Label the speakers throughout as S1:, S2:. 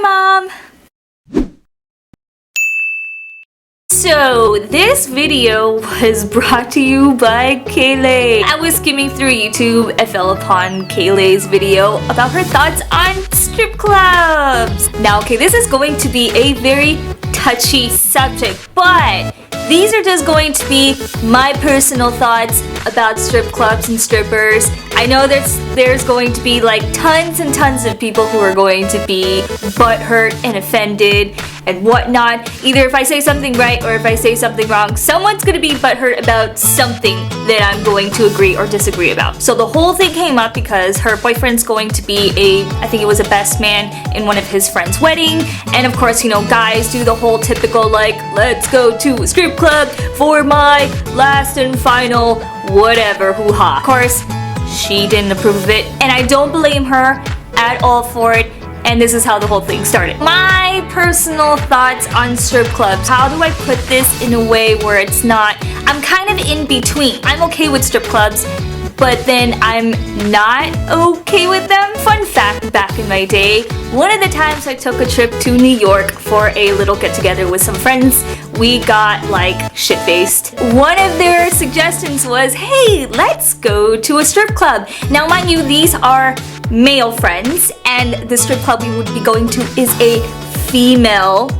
S1: Mom! So, this video was brought to you by Kayleigh. I was skimming through YouTube and fell upon Kayleigh's video about her thoughts on strip clubs. Now, okay, this is going to be a very touchy subject, but these are just going to be my personal thoughts about strip clubs and strippers. I know there's going to be like tons and tons of people who are going to be butthurt and offended and whatnot. Either if I say something right or if I say something wrong, someone's gonna be butthurt about something that I'm going to agree or disagree about. So the whole thing came up because her boyfriend's going to be I think it was a best man in one of his friend's wedding. And of course, you know, guys do the whole typical like, let's go to a strip club for my last and final whatever hoo-ha. Of course, she didn't approve of it, and I don't blame her at all for it. And this is how the whole thing started. My personal thoughts on strip clubs. How do I put this in a way where it's not, I'm kind of in between. I'm okay with strip clubs, but then I'm not okay with them. Fun fact, back in my day, one of the times I took a trip to New York for a little get-together with some friends, we got like shit-faced. One of their suggestions was, hey, let's go to a strip club. Now mind you, these are male friends, and the strip club we would be going to is a female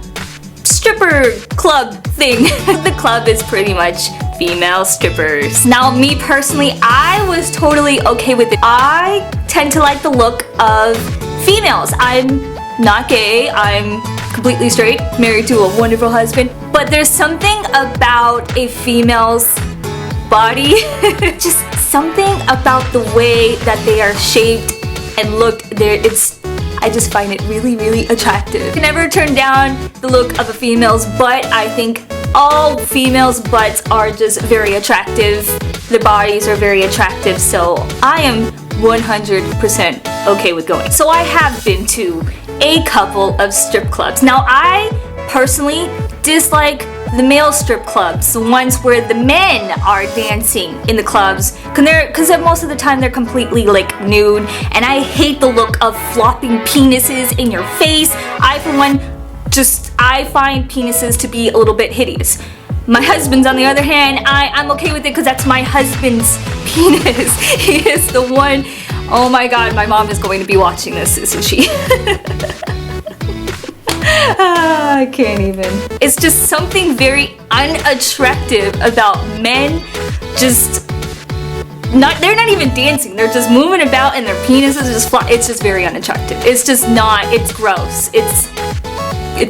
S1: stripper club thing. The club is pretty much female strippers. Now me personally, I was totally okay with it. I tend to like the look of females. I'm not gay, I'm completely straight, married to a wonderful husband, but there's something about a female's body, just something about the way that they are shaped and looked there. I just find it really, really attractive. I can never turn down the look of a female's butt. I think all females' butts are just very attractive. Their bodies are very attractive, so I am 100% okay with going. So I have been to a couple of strip clubs. Now I personally dislike the male strip clubs, the ones where the men are dancing in the clubs, because most of the time they're completely like nude, and I hate the look of flopping penises in your face. I for one, I find penises to be a little bit hideous. My husband's on the other hand, I'm okay with it because that's my husband's penis. He is the one. Oh my god, my mom is going to be watching this, isn't she? I can't even. It's just something very unattractive about men they're not even dancing, they're just moving about and their penises are just it's just very unattractive. It's just not, it's gross. It's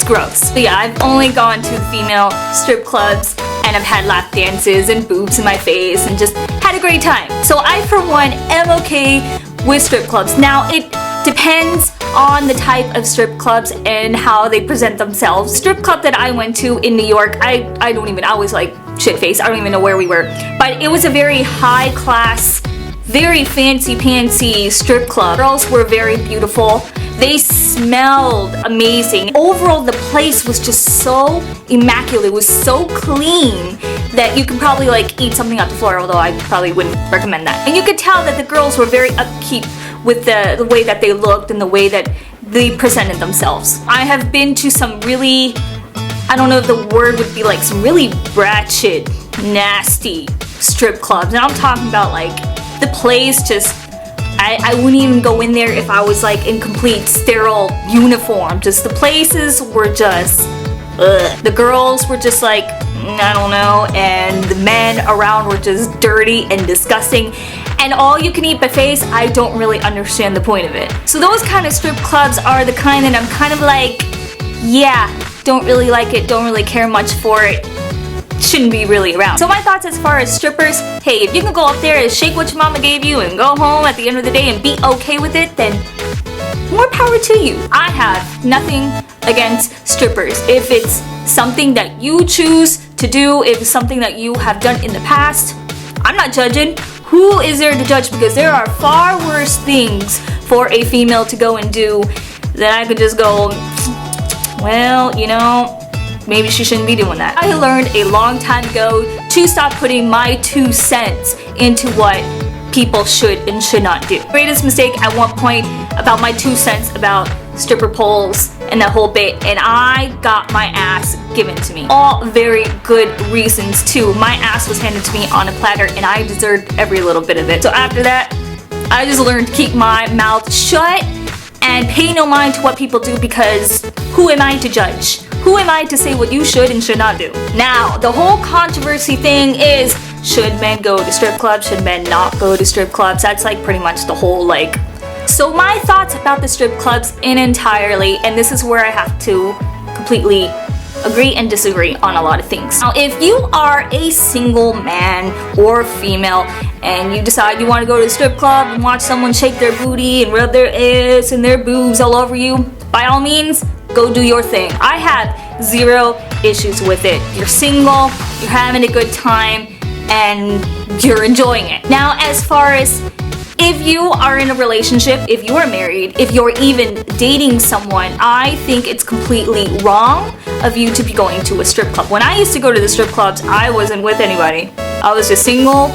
S1: gross. But yeah, I've only gone to female strip clubs and I've had lap dances and boobs in my face and just had a great time. So I for one am okay with strip clubs. Now it depends on the type of strip clubs and how they present themselves. Strip club that I went to in New York, I was like shit-faced. I don't even know where we were. But it was a very high class, very fancy strip club. Girls were very beautiful. They smelled amazing. Overall, the place was just so immaculate. It was so clean that you could probably like eat something off the floor, although I probably wouldn't recommend that. And you could tell that the girls were very upkeep with the way that they looked and the way that they presented themselves. I have been to some really, I don't know if the word would be like some really ratchet, nasty strip clubs. And I'm talking about like the place just, I wouldn't even go in there if I was like in complete sterile uniform. Just the places were just, ugh. The girls were just like, I don't know, and the men around were just dirty and disgusting. And all you can eat buffets, I don't really understand the point of it. So those kind of strip clubs are the kind that I'm kind of like, yeah, don't really like it, don't really care much for it, shouldn't be really around. So my thoughts as far as strippers, hey, if you can go up there and shake what your mama gave you and go home at the end of the day and be okay with it, then more power to you. I have nothing against strippers. If it's something that you choose to do, if it's something that you have done in the past, I'm not judging. Who is there to judge? Because there are far worse things for a female to go and do that I could just go, well, you know, maybe she shouldn't be doing that. I learned a long time ago to stop putting my 2 cents into what people should and should not do. Greatest mistake at one point about my 2 cents about stripper poles and that whole bit, and I got my ass given to me. All very good reasons too. My ass was handed to me on a platter, and I deserved every little bit of it. So after that, I just learned to keep my mouth shut and pay no mind to what people do, because who am I to judge? Who am I to say what you should and should not do? Now, the whole controversy thing is, should men go to strip clubs? Should men not go to strip clubs? That's like pretty much the whole like. So my thoughts about the strip clubs entirely, and this is where I have to completely agree and disagree on a lot of things. Now, if you are a single man or female and you decide you want to go to the strip club and watch someone shake their booty and rub their ass and their boobs all over you, by all means, go do your thing. I have zero issues with it. You're single, you're having a good time, and you're enjoying it. Now, as far as if you are in a relationship, if you are married, if you're even dating someone, I think it's completely wrong of you to be going to a strip club. When I used to go to the strip clubs, I wasn't with anybody. I was just single,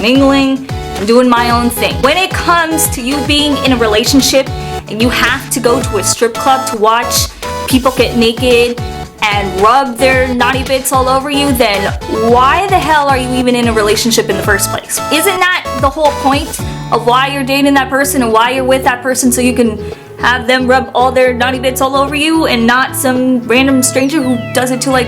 S1: mingling, and doing my own thing. When it comes to you being in a relationship and you have to go to a strip club to watch people get naked and rub their naughty bits all over you, then why the hell are you even in a relationship in the first place? Isn't that the whole point of why you're dating that person and why you're with that person, so you can have them rub all their naughty bits all over you and not some random stranger who does it to like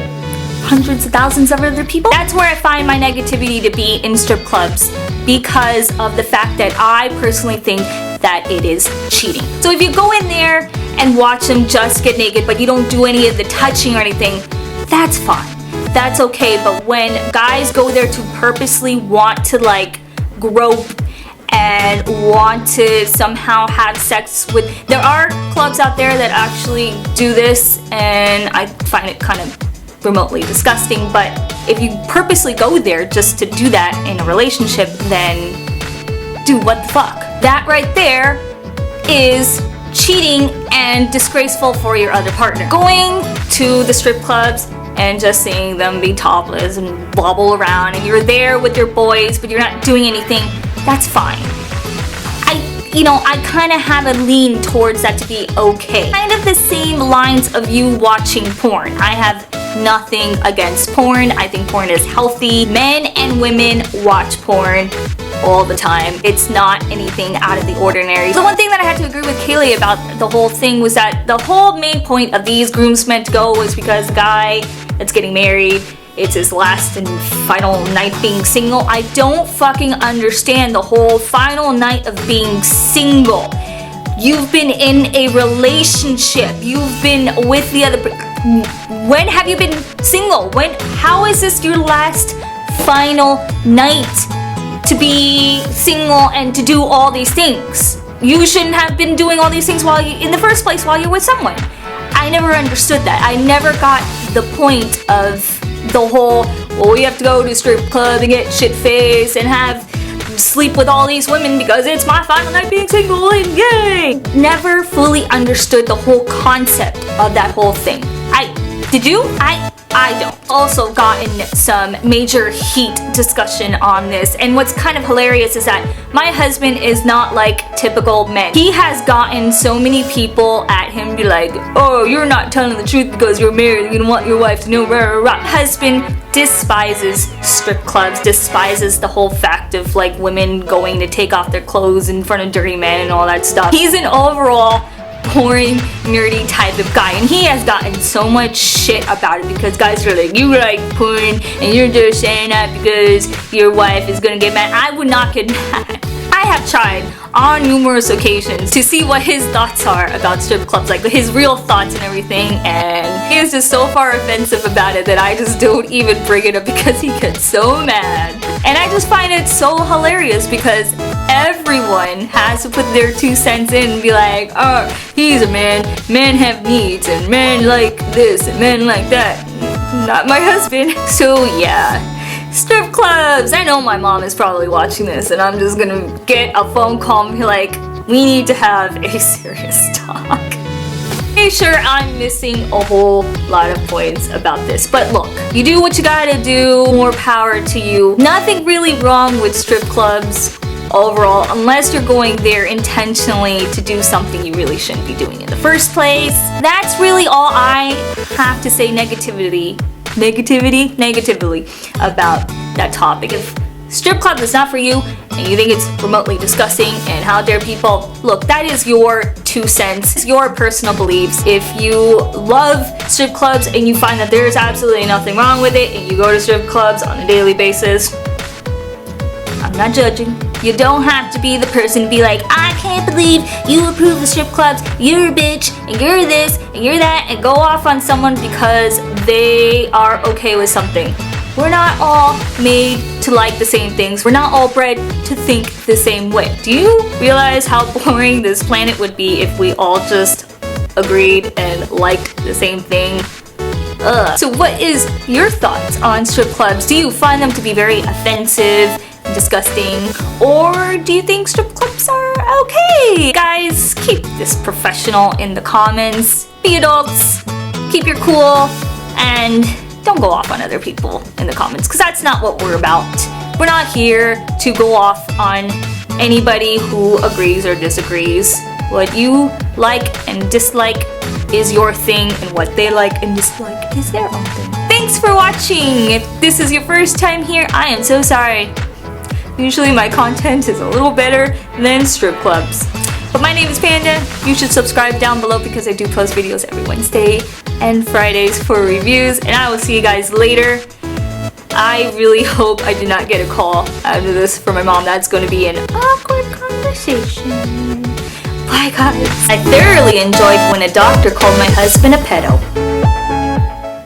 S1: hundreds of thousands of other people? That's where I find my negativity to be in strip clubs, because of the fact that I personally think that it is cheating. So if you go in there and watch them just get naked, but you don't do any of the touching or anything, that's fine. That's okay. But when guys go there to purposely want to like grope and want to somehow have sex with, there are clubs out there that actually do this, and I find it kind of remotely disgusting. But if you purposely go there just to do that in a relationship, then dude, what the fuck? That right there is cheating and disgraceful for your other partner. Going to the strip clubs and just seeing them be topless and wobble around, and you're there with your boys but you're not doing anything, that's fine. I kind of have a lean towards that to be okay. Kind of the same lines of you watching porn. I have nothing against porn. I think porn is healthy. Men and women watch porn all the time. It's not anything out of the ordinary. The one thing that I had to agree with Kayleigh about the whole thing was that the whole main point of these groomsmen to go was because the guy that's getting married, it's his last and final night being single. I don't fucking understand the whole final night of being single. You've been in a relationship. You've been with the other. When have you been single? How is this your last final night to be single and to do all these things? You shouldn't have been doing all these things in the first place while you're with someone. I never understood that. I never got the point of the whole, well, we have to go to a strip club and get shit-faced and sleep with all these women because it's my final night being single and yay! Never fully understood the whole concept of that whole thing. Did you? I don't. Also gotten some major heat discussion on this, and what's kind of hilarious is that my husband is not like typical men. He has gotten so many people at him be like, oh, you're not telling the truth because you're married, you don't want your wife to know, rah, rah, rah. Husband despises strip clubs, despises the whole fact of like women going to take off their clothes in front of dirty men and all that stuff. He's an overall boring, nerdy type of guy, and he has gotten so much shit about it because guys are like, you like porn and you're just saying that because your wife is gonna get mad. I would not get mad. I have tried on numerous occasions to see what his thoughts are about strip clubs, like his real thoughts and everything, and he is just so far offensive about it that I just don't even bring it up because he gets so mad. And I just find it so hilarious because everyone has to put their 2 cents in and be like, oh, he's a man, men have needs, and men like this and men like that. Not my husband. So yeah. Strip clubs! I know my mom is probably watching this and I'm just gonna get a phone call and be like, we need to have a serious talk. Okay, sure, I'm missing a whole lot of points about this, but look, you do what you gotta do, more power to you. Nothing really wrong with strip clubs. overall, unless you're going there intentionally to do something you really shouldn't be doing in the first place. That's really all I have to say negatively about that topic. If strip club is not for you and you think it's remotely disgusting and how dare people, look, that is your 2 cents, your personal beliefs. If you love strip clubs and you find that there's absolutely nothing wrong with it and you go to strip clubs on a daily basis, I'm not judging. You don't have to be the person to be like, I can't believe you approve of strip clubs, you're a bitch, and you're this, and you're that, and go off on someone because they are okay with something. We're not all made to like the same things. We're not all bred to think the same way. Do you realize how boring this planet would be if we all just agreed and liked the same thing? Ugh. So what is your thoughts on strip clubs? Do you find them to be very offensive, disgusting, or do you think strip clubs are okay? Guys, keep this professional in the comments. Be adults, keep your cool, and don't go off on other people in the comments, because that's not what we're about. We're not here to go off on anybody who agrees or disagrees. What you like and dislike is your thing, and what they like and dislike is their own thing. Thanks for watching. If this is your first time here, I am so sorry. Usually my content is a little better than strip clubs. But my name is Panda. You should subscribe down below because I do post videos every Wednesday and Fridays for reviews, and I will see you guys later. I really hope I do not get a call after this from my mom. That's going to be an awkward conversation. Bye guys. I thoroughly enjoyed when a doctor called my husband a pedo.